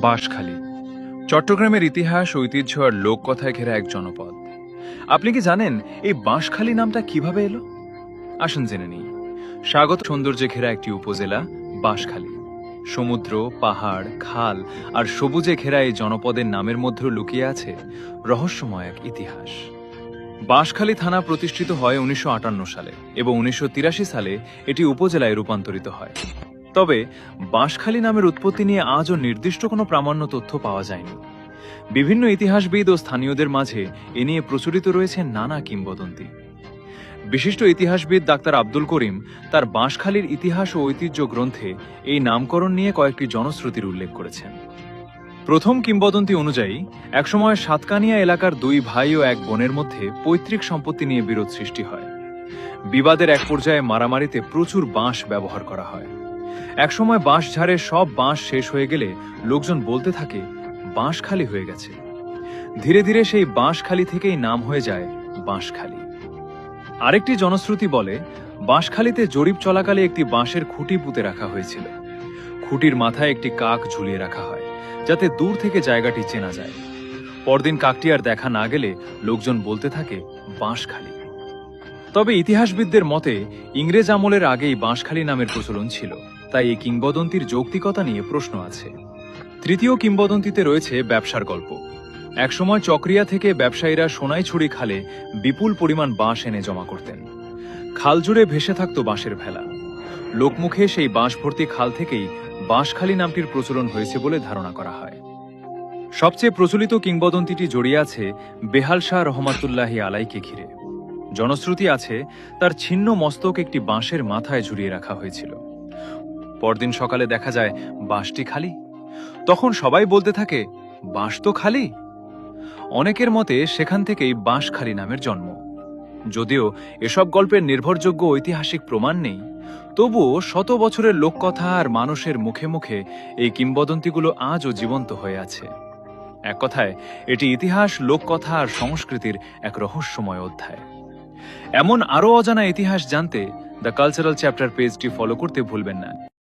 বাঁশখালী চট্টগ্রামের ইতিহাস, ঐতিহ্য আর লোককথায় ঘেরা এক জনপদ। আপনি কি জানেন এই বাঁশখালী নামটা কিভাবে এলো? আসুন জেনে নিই। স্বাগত সৌন্দর্যে ঘেরা একটি উপজেলা বাঁশখালী। সমুদ্র, পাহাড়, খাল আর সবুজে ঘেরা এই জনপদের নামের মধ্যেও লুকিয়ে আছে রহস্যময় এক ইতিহাস। বাঁশখালী থানা প্রতিষ্ঠিত হয় 1958 সালে এবং 1983 সালে এটি উপজেলায় রূপান্তরিত হয়। তবে বাঁশখালী নামের উৎপত্তি নিয়ে আজও নির্দিষ্ট কোনো প্রামাণ্য তথ্য পাওয়া যায়নি। বিভিন্ন ইতিহাসবিদ ও স্থানীয়দের মাঝে এ নিয়ে প্রচলিত রয়েছে নানা কিংবদন্তি। বিশিষ্ট ইতিহাসবিদ ডাক্তার আব্দুল করিম তার বাঁশখালীর ইতিহাস ও ঐতিহ্য গ্রন্থে এই নামকরণ নিয়ে কয়েকটি জনশ্রুতির উল্লেখ করেছেন। প্রথম কিংবদন্তি অনুযায়ী একসময় সাতকানিয়া এলাকার দুই ভাই ও এক বোনের মধ্যে পৈতৃক সম্পত্তি নিয়ে বিরোধ সৃষ্টি হয়। বিবাদের এক পর্যায়ে মারামারিতে প্রচুর বাঁশ ব্যবহার করা হয়। একসময় বাঁশঝাড়ের সব বাঁশ শেষ হয়ে গেলে লোকজন বলতে থাকে বাঁশ খালি হয়ে গেছে। ধীরে ধীরে সেই বাঁশখালী থেকেই নাম হয়ে যায় বাঁশখালী। আরেকটি জনশ্রুতি বলে বাঁশখালীতে জরিপ চলাকালে একটি বাঁশের খুঁটি পুঁতে রাখা হয়েছিল। খুঁটির মাথায় একটি কাক ঝুলিয়ে রাখা হয় যাতে দূর থেকে জায়গাটি চেনা যায়। পরদিন কাকটি আর দেখা না গেলে লোকজন বলতে থাকে বাঁশখালী। তবে ইতিহাসবিদদের মতে ইংরেজ আমলের আগেই বাঁশখালী নামের প্রচলন ছিল, তাই এই কিংবদন্তির যৌক্তিকতা নিয়ে প্রশ্ন আছে। তৃতীয় কিংবদন্তিতে রয়েছে ব্যবসার গল্প। একসময় চকরিয়া থেকে ব্যবসায়ীরা সোনাইছড়ি খালে বিপুল পরিমাণ বাঁশ এনে জমা করতেন। খাল জুড়ে ভেসে থাকত বাঁশের ভেলা। লোকমুখে সেই বাঁশ ভর্তি খাল থেকেই বাঁশখালী নামটির প্রচলন হয়েছে বলে ধারণা করা হয়। সবচেয়ে প্রচলিত কিংবদন্তিটি জড়িয়ে আছে বেহাল শাহ রহমাতুল্লাহি আলাইকে ঘিরে। জনশ্রুতি আছে তার ছিন্ন মস্তক একটি বাঁশের মাথায় ঝুলিয়ে রাখা হয়েছিল। পরদিন সকালে দেখা যায় বাঁশটি খালি। তখন সবাই বলতে থাকে বাঁশ তো খালি। অনেকের মতে সেখান থেকেই বাঁশখালী নামের জন্ম। যদিও এসব গল্পের নির্ভরযোগ্য ঐতিহাসিক প্রমাণ নেই, তবুও শত বছরের লোককথা আর মানুষের মুখে মুখে এই কিংবদন্তিগুলো আজও জীবন্ত হয়ে আছে। এক কথায় এটি ইতিহাস, লোককথা আর সংস্কৃতির এক রহস্যময় অধ্যায়। এমন আরও অজানা ইতিহাস জানতে দ্য কালচারাল চ্যাপ্টার পেজটি ফলো করতে ভুলবেন না।